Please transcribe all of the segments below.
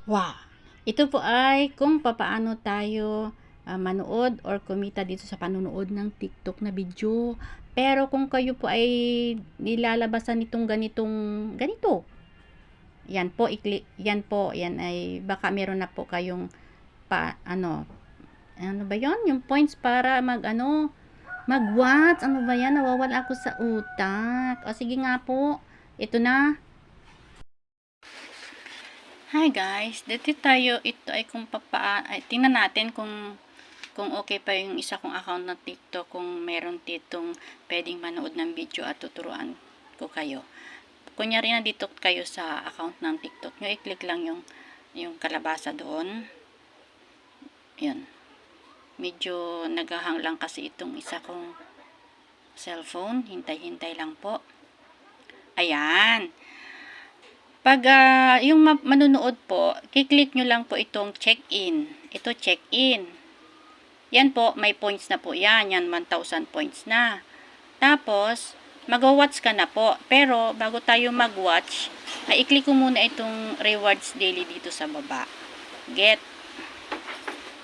Wow! Ito po ay kung papaano tayo manood or kumita dito sa panonood ng TikTok na video. Pero kung kayo po ay nilalabasan nitong ganito, yan po, yan po, yan ay baka meron na po kayong ano ba yon, yung points para mag-watch. Ano ba yan? Nawawala ako sa utak. O sige nga po, ito na. Hi guys, dito tayo. Ito ay kung tingnan natin kung okay pa yung isa kong account na TikTok, kung meron ditong pwedeng manood ng video at tuturuan ko kayo. Kunyari na dito kayo sa account ng TikTok nyo, i-click lang yung kalabasa doon. Yun. Medyo naghahang lang kasi itong isa kong cellphone. Hintay-hintay lang po. Ayan. Pag yung manunood po, kiklik nyo lang po itong check-in. Ito check-in. Yan po, may points na po yan. Yan, 1,000 points na. Tapos, mag-watch ka na po. Pero, bago tayo mag-watch, ay i-click ko muna itong rewards daily dito sa baba. Get.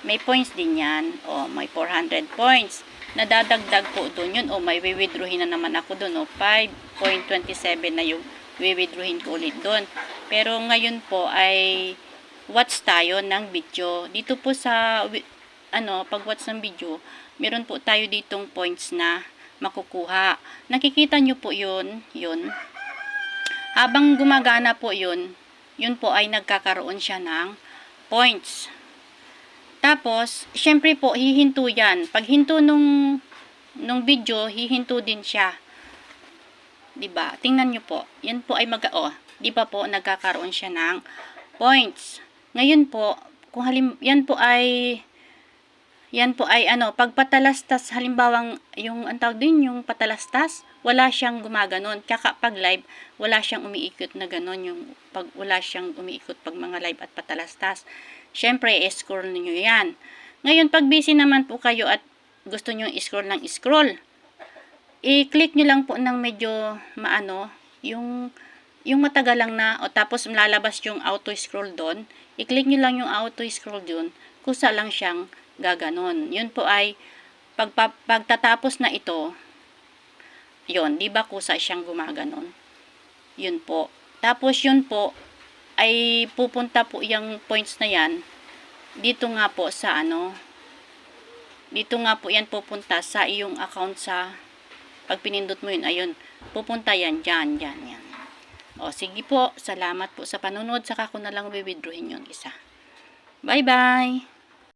May points din yan. O, may 400 points. Nadadagdag po doon yun. O, may withdrawin na naman ako doon. O, 5.27 na yung withdrawin ko ulit doon. Pero ngayon po ay watch tayo ng video. Dito po sa pag-watch ng video, meron po tayo ditong points na makukuha. Nakikita nyo po yun. Habang gumagana po yun po ay nagkakaroon siya ng points. Tapos, syempre po, hihinto yan. Pag hinto nung video, hihinto din siya. Diba? Tingnan nyo po. Yan po ay di ba po, nagkakaroon siya ng points. Ngayon po, kung yan po ay pag patalastas, halimbawang yung antawag din, yung patalastas, wala siyang gumaganon. Tsaka pag live, wala siyang umiikot na ganon, wala siyang umiikot pag mga live at patalastas. Syempre, scroll niyo yan. Ngayon, pag busy naman po kayo at gusto niyo scroll ng scroll, i-click nyo lang po ng medyo yung matagal lang na, o tapos lalabas yung auto scroll doon. I-click nyo lang yung auto scroll doon, kusa lang siyang gaganon. Yun po ay pagtatapos na ito, yun, di ba kusa siyang gumaganon? Yun po. Tapos yun po ay pupunta po yung points na yan dito nga po sa dito nga po yan pupunta sa iyong account. Sa pag pinindot mo yun, ayun, pupunta yan dyan. O sige po, salamat po sa panunod, saka ko na lang withdrawin yung isa. Bye bye.